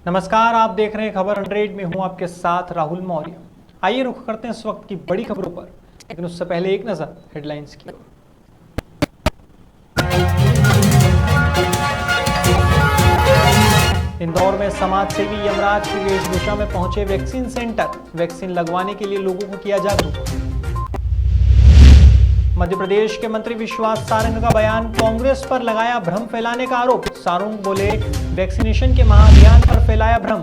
नमस्कार, आप देख रहे हैं खबर 100 में हूं आपके साथ राहुल मौर्य। आइए रुख करते हैं इस वक्त की बड़ी खबरों पर, लेकिन उससे पहले एक नजर हेडलाइंस की ओर। इंदौर में समाज सेवी यमराज की वेशभूषा में पहुंचे वैक्सीन सेंटर, वैक्सीन लगवाने के लिए लोगों को किया जागरूक। मध्य प्रदेश के मंत्री विश्वास सारंग का बयान, कांग्रेस पर लगाया भ्रम फैलाने का आरोप। सारंग बोले, वैक्सीनेशन के महाअभियान पर फैलाया भ्रम।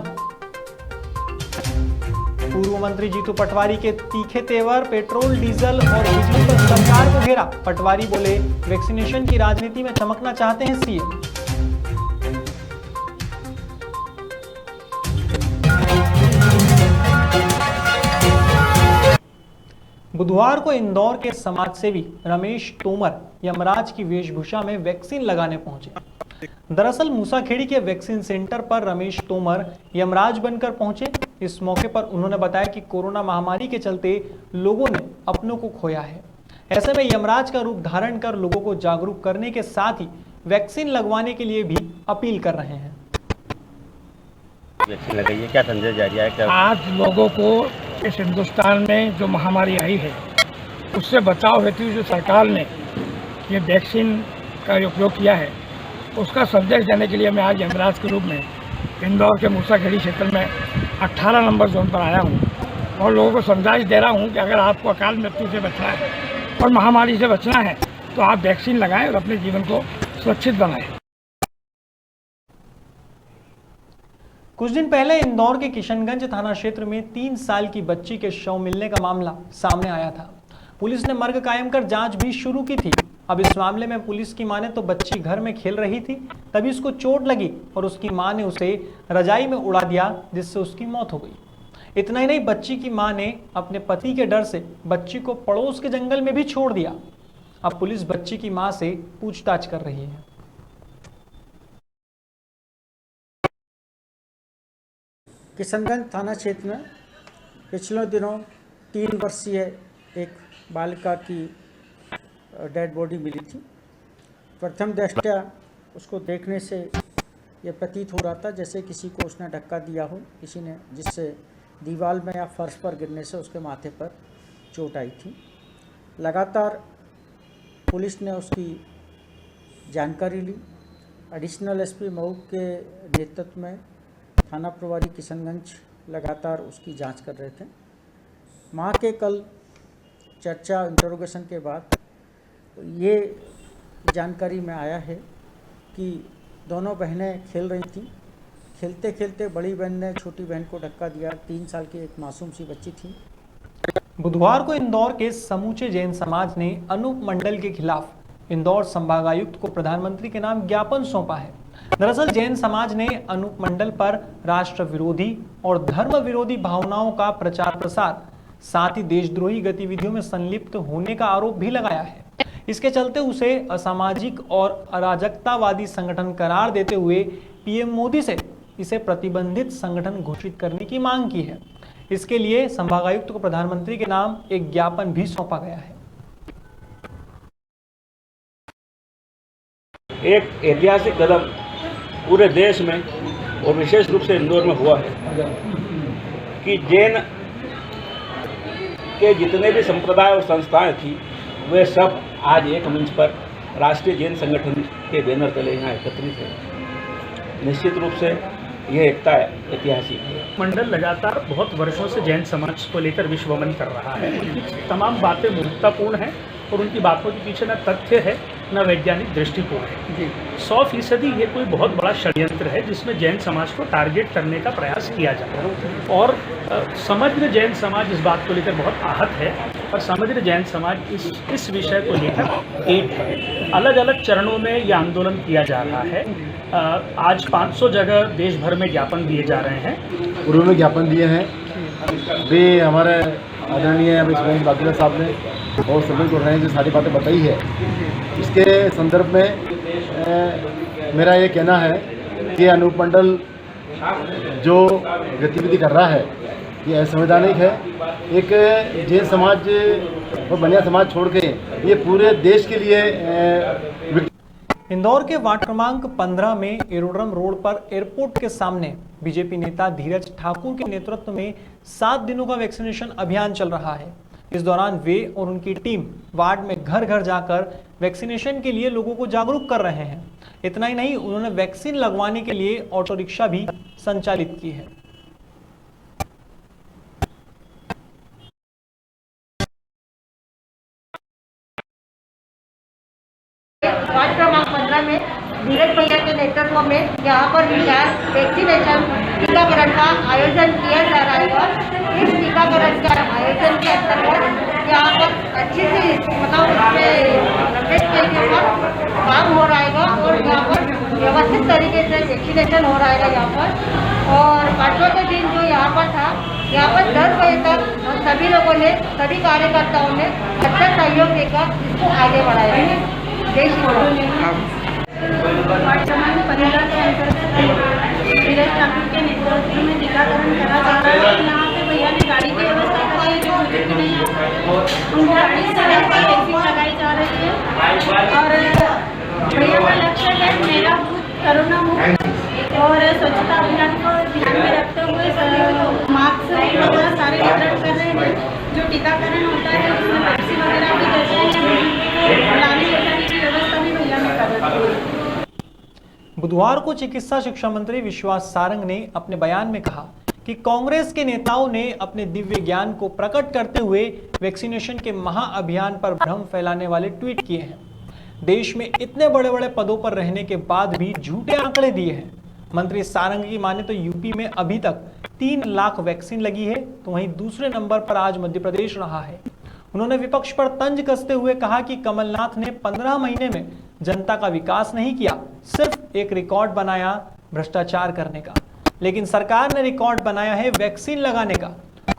पूर्व मंत्री जीतू पटवारी के तीखे तेवर, पेट्रोल डीजल और बिजली पर सरकार को घेरा। पटवारी बोले, वैक्सीनेशन की राजनीति में चमकना चाहते हैं सीएम। बुधवार को इंदौर के समाजसेवी रमेश तोमर यमराज की वेशभूषा में वैक्सीन लगाने पहुंचे। दरअसल मूसाखेड़ी के वैक्सीन सेंटर पर रमेश तोमर यमराज बनकर पहुंचे। इस मौके पर उन्होंने बताया कि कोरोना महामारी के चलते लोगों ने अपनों को खोया है। ऐसे में यमराज का रूप धारण कर लोगों को जागरूक करने के साथ ही वैक्सीन लगवाने के लिए भी अपील कर रहे हैं। वैक्सीन लगाइए, क्या संदेश जारी है? क्या आज लोगों को इस हिंदुस्तान में जो महामारी आई है उससे बचाव हेतु जो सरकार ने ये वैक्सीन का उपयोग किया है उसका संदेश देने के लिए मैं आज यमराज के रूप में इंदौर के मूसाखेड़ी क्षेत्र में 18 नंबर जोन पर आया हूँ और लोगों को संदेश दे रहा हूँ कि अगर आपको अकाल मृत्यु से बचना है और महामारी से बचना है तो आप वैक्सीन लगाएं और अपने जीवन को सुरक्षित बनाएं। कुछ दिन पहले इंदौर के किशनगंज थाना क्षेत्र में 3 साल की बच्ची के शव मिलने का मामला सामने आया था। पुलिस ने मर्ग कायम कर जांच भी शुरू की थी। अब इस मामले में पुलिस की माने तो बच्ची घर में खेल रही थी, तभी उसको चोट लगी और उसकी मां ने उसे रजाई में उड़ा दिया, जिससे उसकी मौत हो गई। इतना ही नहीं, बच्ची की मां ने अपने पति के डर से बच्ची को पड़ोस के जंगल में भी छोड़ दिया। अब पुलिस बच्ची की मां से पूछताछ कर रही है। किशनगंज थाना क्षेत्र में पिछले दिनों 3 वर्षीय एक बालिका की डेड बॉडी मिली थी। प्रथम दृष्टया उसको देखने से ये प्रतीत हो रहा था जैसे किसी को उसने धक्का दिया हो, किसी ने, जिससे दीवार में या फर्श पर गिरने से उसके माथे पर चोट आई थी। लगातार पुलिस ने उसकी जानकारी ली। एडिशनल एसपी मऊ के नेतृत्व में थाना प्रभारी किशनगंज लगातार उसकी जांच कर रहे थे। मां के कल चर्चा इंटरोगेशन के बाद ये जानकारी में आया है कि दोनों बहनें खेल रही थीं। खेलते खेलते बड़ी बहन ने छोटी बहन को धक्का दिया। 3 साल की एक मासूम सी बच्ची थी। बुधवार को इंदौर के समूचे जैन समाज ने अनूप मंडल के खिलाफ इंदौर संभागायुक्त को प्रधानमंत्री के नाम ज्ञापन सौंपा है। दरअसल जैन समाज ने अनूप मंडल पर राष्ट्र विरोधी और धर्म विरोधी भावनाओं का प्रचार प्रसार, साथ ही देशद्रोही गतिविधियों में संलिप्त होने का आरोप भी लगाया है। इसके चलते उसे असामाजिक और अराजकतावादी संगठन करार देते हुए पीएम मोदी से इसे प्रतिबंधित संगठन घोषित करने की मांग की है। इसके लिए संभागायुक्त को प्रधानमंत्री के नाम एक ज्ञापन भी सौंपा गया है। एक ऐतिहासिक कदम पूरे देश में और विशेष रूप से इंदौर में हुआ है कि जैन के जितने भी संप्रदाय और संस्थाएं थी वे सब आज एक मंच पर राष्ट्रीय जैन संगठन के बैनर तले यहाँ एकत्रित है। निश्चित रूप से यह एकता ऐतिहासिक है। मंडल लगातार बहुत वर्षों से जैन समाज को लेकर विश्वमन कर रहा है। उनकी तमाम बातें महत्वपूर्ण हैं और उनकी बातों के पीछे न तथ्य है न वैज्ञानिक दृष्टिकोण है। 100% ये कोई बहुत बड़ा षड्यंत्र है जिसमें जैन समाज को टारगेट करने का प्रयास किया जा रहा है और समग्र जैन समाज इस बात को लेकर बहुत आहत है और समग्र जैन समाज इस विषय को लेकर एक है। अलग अलग चरणों में ये आंदोलन किया जा रहा है। आज 500 जगह देश भर में ज्ञापन दिए जा रहे हैं। पूर्व में ज्ञापन दिए हैं वे हमारे आदरणीय बागीला साहब ने बहुत सभी को रहे हैं जो सारी बातें बताई है। इसके संदर्भ में मेरा ये कहना है कि अनूप मंडल जो गतिविधि कर रहा है ये असंवैधानिक है। एक जैन समाज और बनिया समाज छोड़ के ये पूरे देश के लिए इंदौर के वार्ड क्रमांक 15 में एरोड्रम रोड पर एयरपोर्ट के सामने बीजेपी नेता धीरज ठाकुर के नेतृत्व में 7 दिनों का वैक्सीनेशन अभियान चल रहा है। इस दौरान वे और उनकी टीम वार्ड में घर घर जाकर वैक्सीनेशन के लिए लोगों को जागरूक कर रहे हैं। इतना ही नहीं, उन्होंने वैक्सीन लगवाने के लिए ऑटो रिक्शा भी संचालित की है। वार्ड क्रमांक 15 में धीरज भैया के नेतृत्व में यहाँ पर वैक्सीनेशन टीकाकरण का आयोजन किया जा रहा है। इस टीकाकरण के आयोजन के अंतर्गत यहाँ पर अच्छी से काम हो रहा है और यहाँ पर व्यवस्थित तरीके से वैक्सीनेशन हो रहा है यहाँ पर। और पांचों के दिन जो यहाँ पर था, यहाँ पर 10 बजे तक सभी लोगों ने, सभी कार्यकर्ताओं ने अच्छा सहयोग देकर इसको आगे बढ़ाया है। वार्ड क्रमांक 15 के अंतर्गत धीरज ठाकुर के नेतृत्व में टीकाकरण करा जा रहा है। यहाँ पे भैया ने गाड़ी की व्यवस्था कराई है, जो बुजुर्ग नहीं है उनको 28 साल की वैक्सीन लगाई जा रही है। और भैया का लक्ष्य है मेरा बूथ कोरोना मुक्त, और स्वच्छता अभियान को ध्यान में रखते हुए मास्क वगैरह सारे वितरण कर रहे हैं। जो टीकाकरण होता है उसमें वैक्सीन वगैरह भी देते हैं, लाने ले जाने की व्यवस्था भी भैया ने कर रखी है। बुधवार को चिकित्सा शिक्षा मंत्री विश्वास सारंग ने अपने बयान में कहा कि कांग्रेस के नेताओं ने अपने दिव्य ज्ञान को प्रकट करते हुए वैक्सीनेशन के महाअभियान पर भ्रम फैलाने वाले ट्वीट किए हैं। देश में इतने बड़े बड़े पदों पर रहने के बाद भी झूठे आंकड़े दिए हैं। मंत्री सारंग की माने तो यूपी में अभी तक 3 लाख वैक्सीन लगी है, तो वहीं दूसरे नंबर पर आज मध्य प्रदेश रहा है। उन्होंने विपक्ष पर तंज कसते हुए कहा कि कमलनाथ ने 15 महीने में जनता का विकास नहीं किया, सिर्फ एक रिकॉर्ड बनाया भ्रष्टाचार करने का, लेकिन सरकार ने रिकॉर्ड बनाया है वैक्सीन लगाने का।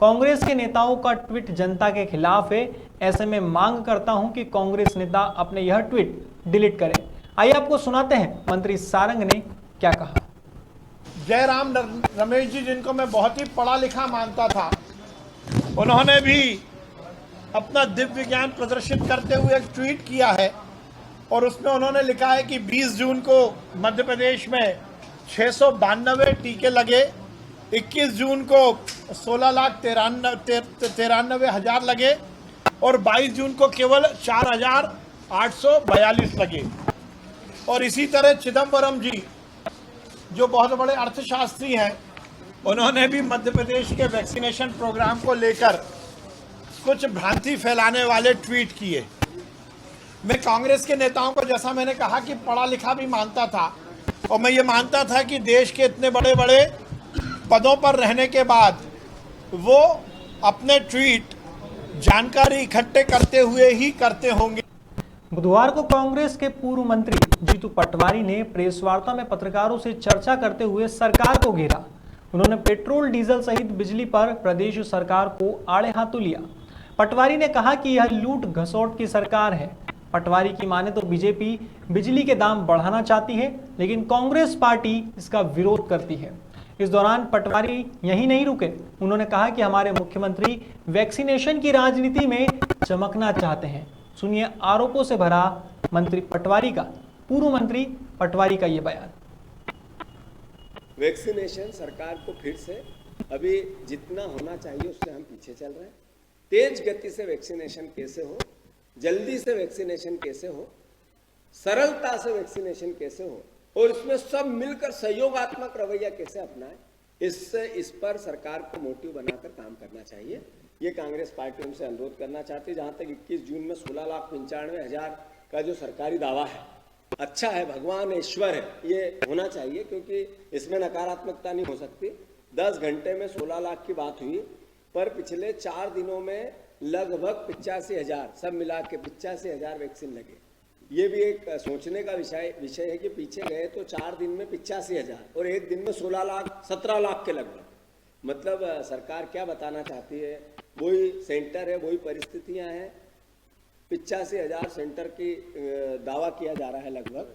कांग्रेस के नेताओं का ट्वीट जनता के खिलाफ है। ऐसे में मांग करता हूं कि कांग्रेस नेता अपने यह ट्वीट डिलीट करें। आइए आपको सुनाते हैं मंत्री सारंग ने क्या कहा। जयराम रमेश जी, जिनको मैं बहुत ही पढ़ा लिखा मानता था, उन्होंने भी अपना दिव्य ज्ञान प्रदर्शित करते हुए एक ट्वीट किया है और उसमें उन्होंने लिखा है कि 20 जून को मध्य प्रदेश में 692 टीके लगे, 21 जून को 16,93,000 लगे और 22 जून को केवल 4,842 लगे। और इसी तरह चिदम्बरम जी, जो बहुत बड़े अर्थशास्त्री हैं, उन्होंने भी मध्य प्रदेश के वैक्सीनेशन प्रोग्राम को लेकर कुछ भ्रांति फैलाने वाले ट्वीट किए। मैं कांग्रेस के नेताओं को, जैसा मैंने कहा, कि पढ़ा लिखा भी मानता था और मैं ये मानता था कि देश के इतने बड़े बड़े पदों पर रहने के बाद वो अपने ट्वीट जानकारी इकट्ठे करते हुए ही करते होंगे। बुधवार को कांग्रेस के पूर्व मंत्री जीतू पटवारी ने प्रेस वार्ता में पत्रकारों से चर्चा करते हुए सरकार को घेरा। उन्होंने पेट्रोल डीजल सहित बिजली पर प्रदेश सरकार को आड़े हाथों लिया। पटवारी ने कहा कि यह लूट घसोट की सरकार है। पटवारी की माने तो बीजेपी बिजली के दाम बढ़ाना चाहती है, लेकिन कांग्रेस पार्टी इसका विरोध करती है। इस दौरान पटवारी यहीं नहीं रुके। उन्होंने कहा कि हमारे मुख्यमंत्री वैक्सीनेशन की राजनीति में चमकना चाहते हैं। सुनिए आरोपों से भरा मंत्री पटवारी का, पूर्व मंत्री पटवारी का ये बयान। वैक्सीनेशन सरकार को फिर से अभी जितना होना चाहिए उससे हम पीछे चल रहे हैं। तेज गति से वैक्सीनेशन कैसे हो, जल्दी से वैक्सीनेशन कैसे हो, सरलता से वैक्सीनेशन कैसे हो और इसमें सब मिलकर सहयोगात्मक रवैया कैसे अपनाएं, इस पर सरकार को मोटिव बनाकर काम करना चाहिए। ये कांग्रेस पार्टी हमसे अनुरोध करना चाहती है। जहां तक 21 जून में 16,95,000 का जो सरकारी दावा है, अच्छा है, भगवान ईश्वर है, ये होना चाहिए, क्योंकि इसमें नकारात्मकता नहीं हो सकती। 10 घंटे में 16 लाख की बात हुई, पर पिछले 4 दिनों में लगभग 85,000, सब मिला के 85,000 वैक्सीन लगे। ये भी एक सोचने का विषय है कि पीछे गए तो 4 दिन में 85,000 और एक दिन में 16 लाख 17 लाख के लगभग। मतलब सरकार क्या बताना चाहती है, वही सेंटर है, वही परिस्थितियां हैं। 85,000 सेंटर की दावा किया जा रहा है, लगभग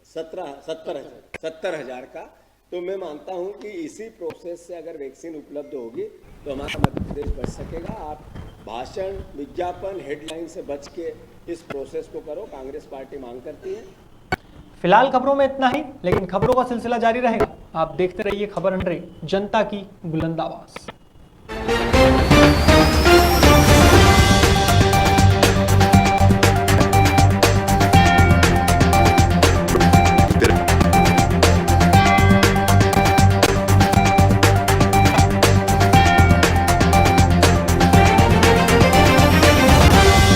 70,000 का। तो मैं मानता हूं कि इसी प्रोसेस से अगर वैक्सीन उपलब्ध होगी तो हमारा मध्य प्रदेश बच सकेगा। आप भाषण, विज्ञापन, हेडलाइन से बच के इस प्रोसेस को करो, कांग्रेस पार्टी मांग करती है। फिलहाल खबरों में इतना ही, लेकिन खबरों का सिलसिला जारी रहेगा। आप देखते रहिए खबर 100, जनता की बुलंद आवाज।